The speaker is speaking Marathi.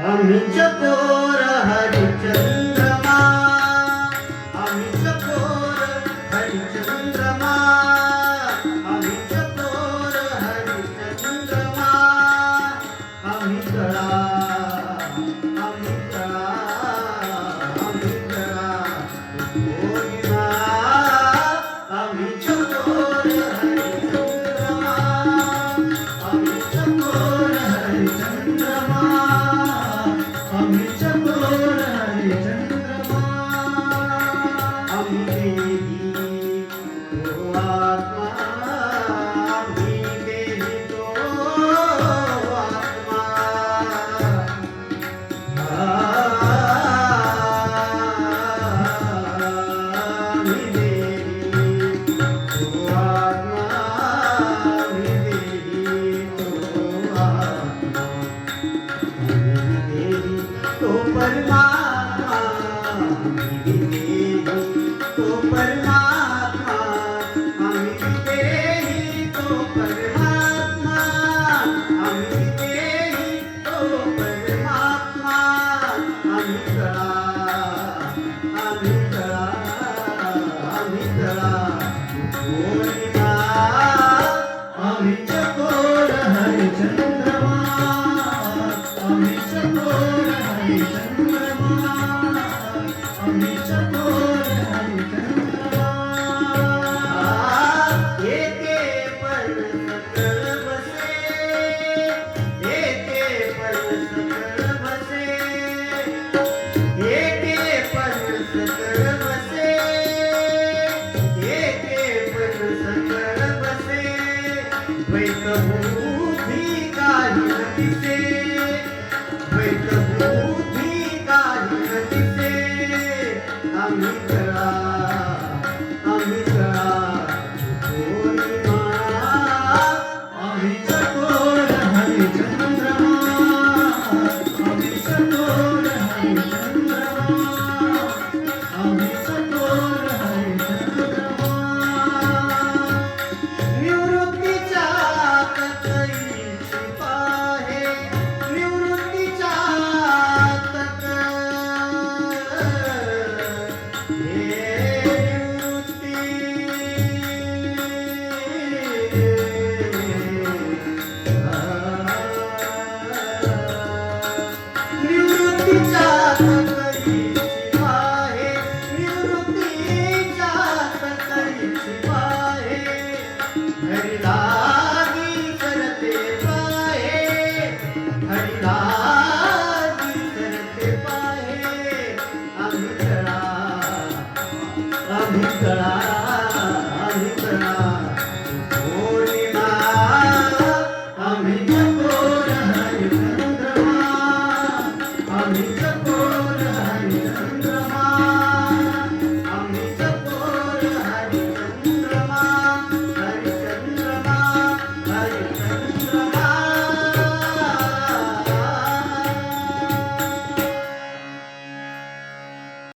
आम्ही चकोर हरिचंद्रमा, आम्ही चकोर हरिचंद्रमा, आम्ही चकोर हरिचंद्रमा, आम्ही तळा, आम्ही तळा, आम्ही तळा बोलिना, आम्ही चकोर हरिचंद्रमा, आम्ही चकोर हरिचंद्रमा, आम्ही चकोर हरिचंद्रमा, आम्ही देही तो आत्मा, आम्ही देही तो आत्मा, आम्ही देही तो आत्मा, आम्ही देही तो आत्मा, तो परमात्मा, आम्ही देही तो परमात्मा, आम्ही देही तो परमात्मा, आम्ही देही तो परमात्मा, आम्ही तळा, आम्ही तळा, आम्ही तळा बोलिना, आम्ही चकोर हरिचंद्रमा, आम्ही चकोर हरिचंद्रमा, आम्ही चकोर हरिचंद्रमा, एके पण सकळ बसे, एके पण सकळ बसे, एके पण सकळ बसे, एके पण सकळ बसे, द्वैत बुद्धी काही न दिसे, द्वैत बुद्धी काही न दिसे, आम्ही तळा, आम्ही तळा बोलिना, आम्ही चकोर हरिचंद्रमा, आम्ही चकोर हरिचंद्रमा, आम्ही चकोर हरिचंद्रमा, निवृत्तीच्या तत्त्वैची पाहे, निवृत्तीच्या तत्त्व, हे निवृत्ती, निवृत्तीच्या तत्त्वैची पाहे, निवृत्तीच्या तत्त्वैची पाहे, हरिला